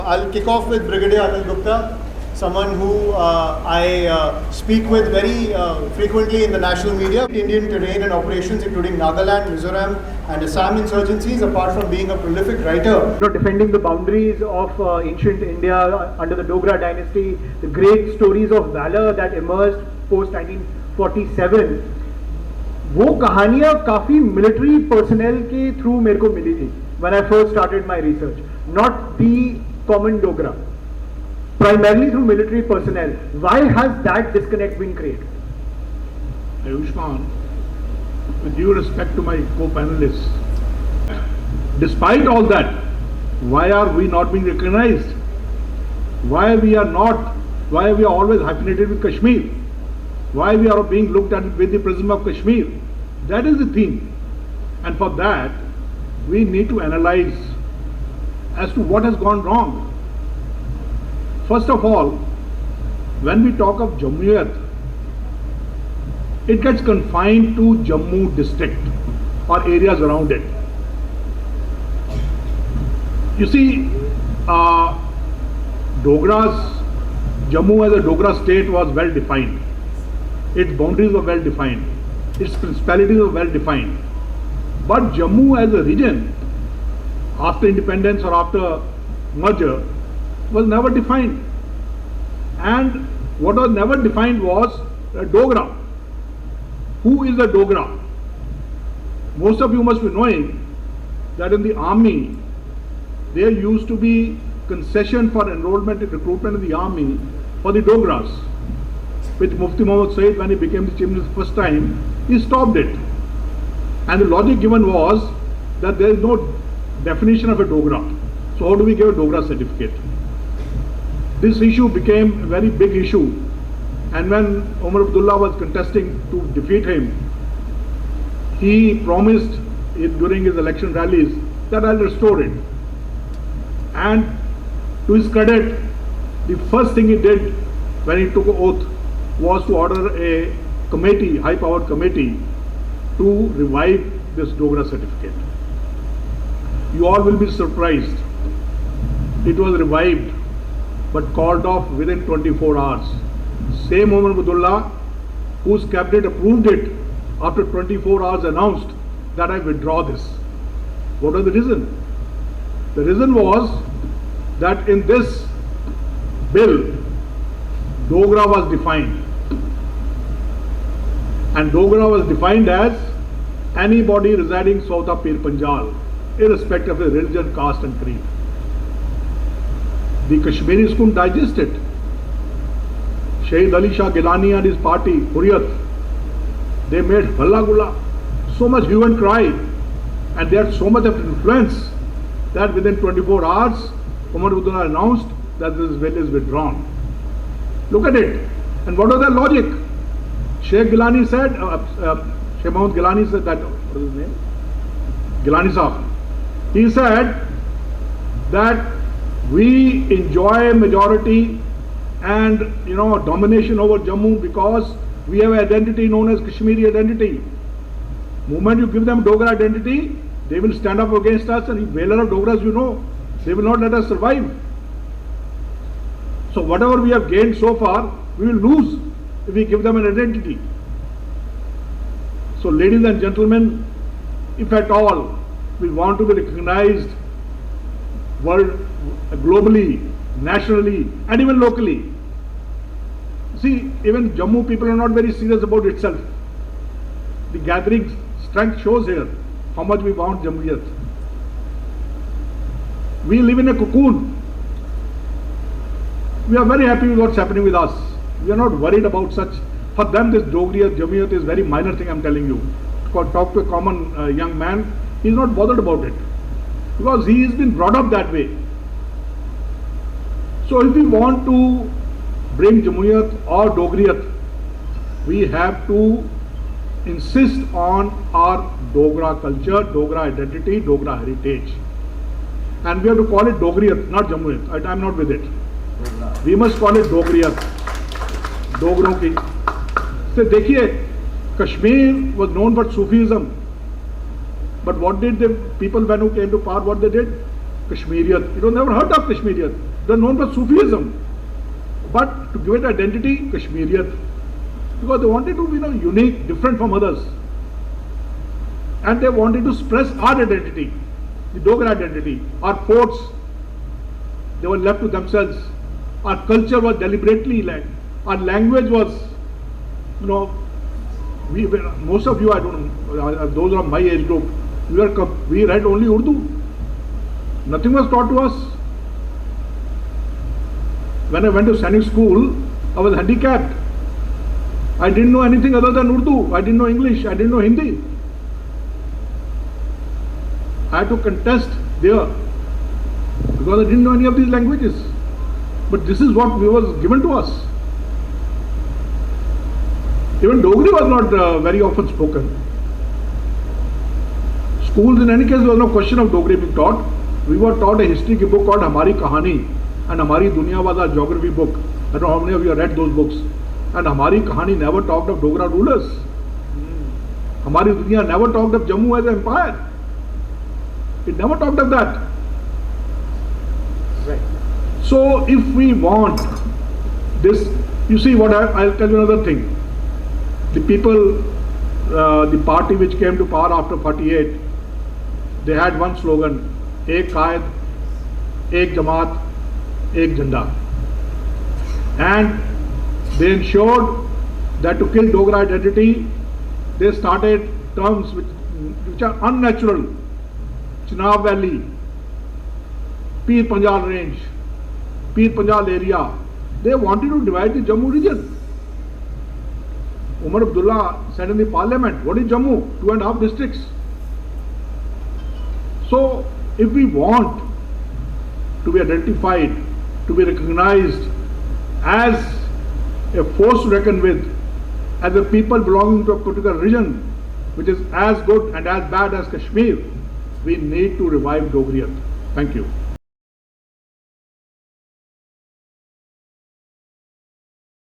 I'll kick off with Brigadier Anil Gupta, someone who I speak with very frequently in the national media. Indian terrain and operations, including Nagaland, Mizoram, and Assam insurgencies, apart from being a prolific writer. Defending the boundaries of ancient India under the Dogra dynasty, the great stories of valor that emerged post 1947. वो कहानियाँ काफ़ी military personnel के through मेरे को मिली थी when I first started my research, not the common Dogra, primarily through military personnel. Why has that disconnect been created? Ayushman, with due respect to my co-panelists, despite all that, why are we not being recognized? Why we are always hyphenated with Kashmir? Why we are being looked at with the prism of Kashmir? That is the theme. And for that, we need to analyze as to what has gone wrong. First of all, when we talk of Jammuiyat, it gets confined to Jammu district or areas around it. You see, Jammu as a Dogra state was well defined. Its boundaries were well defined. Its principalities were well defined. But Jammu as a region, after independence or after merger, was never defined. And what was never defined was a Dogra. Who is a Dogra? Most of you must be knowing that in the army, there used to be concession for enrollment and recruitment in the army for the Dogras, which Mufti Muhammad Said, when he became the chief minister the first time, he stopped it. And the logic given was that there is no definition of a Dogra. So how do we give a Dogra certificate? This issue became a very big issue. And when Umar Abdullah was contesting to defeat him, he promised during his election rallies that I'll restore it. And to his credit, the first thing he did when he took an oath was to order a committee, high-powered committee, to revive this Dogra certificate. You all will be surprised. It was revived, but called off within 24 hours. Same Umar Abdullah, whose cabinet approved it, after 24 hours announced that I withdraw this. What was the reason? The reason was that in this bill, Dogra was defined. And Dogra was defined as anybody residing south of Pir Panjal, irrespective of religion, caste and creed. The Kashmiris couldn't digest it. Shahid Ali Shah Gilani and his party, Hurriyat, they made halla gulla, so much hue and cry, and they had so much of influence that within 24 hours, Umar Abdullah announced that this bill is withdrawn. Look at it. And what was their logic? Sheikh Gilani said, Sheikh Mohammed Gilani said that, what is his name? Gilani Sahib. He said that we enjoy majority and domination over Jammu because we have an identity known as Kashmiri identity. Moment you give them Dogra identity, they will stand up against us, and valor of Dogras, they will not let us survive. So whatever we have gained so far, we will lose if we give them an identity. So ladies and gentlemen, if at all we want to be recognized globally, nationally, and even locally, see, even Jammu people are not very serious about itself. The gathering strength shows here how much we want Jammuiyat. We live in a cocoon. We are very happy with what's happening with us. We are not worried about such. For them, this Dogriyat, Jammuiyat is a very minor thing, I'm telling you. Talk to a common young man, he's not bothered about it, because he has been brought up that way. So if we want to bring Jammuiyat or Dogriyat, we have to insist on our Dogra culture, Dogra identity, Dogra heritage. And we have to call it Dogriyat, not Jammuiyat. I'm not with it. We must call it Dogriyat. Dogron ki. So देखिए, Kashmir was known for Sufism. But what did the people when who came to power, what they did? Kashmiriyat. You don't never heard of Kashmiriyat. They're known for Sufism. But to give it identity, Kashmiriyat. Because they wanted to be unique, different from others. And they wanted to express our identity, the Dogra identity. Our forts, they were left to themselves. Our culture was deliberately led. Our language was, most of you, I don't know, those of my age group, we read only Urdu. Nothing was taught to us. When I went to Sainik school, I was handicapped. I didn't know anything other than Urdu. I didn't know English. I didn't know Hindi. I had to contest there because I didn't know any of these languages. But this is what was given to us. Even Dogri was not very often spoken. Schools, in any case, there was no question of Dogri being taught. We were taught a history book called Hamari Kahani, and Hamari Dunya was our geography book. I don't know how many of you have read those books. And Hamari Kahani never talked of Dogra rulers. Hamari Dunya never talked of Jammu as an empire. It never talked of that. Right. So if we want this, you see what I'll tell you another thing. The people, the party which came to power after 48, they had one slogan, Ek Qaid, Ek Jamaat, Ek Janda. And they ensured that to kill Dogra identity, they started terms which are unnatural. Chenab Valley, Pir Panjal Range, Pir Panjal area. They wanted to divide the Jammu region. Umar Abdullah said in the parliament, what is Jammu? 2.5 districts. So, if we want to be identified, to be recognized as a force to reckon with, as a people belonging to a particular region, which is as good and as bad as Kashmir, we need to revive Dogriyat. Thank you.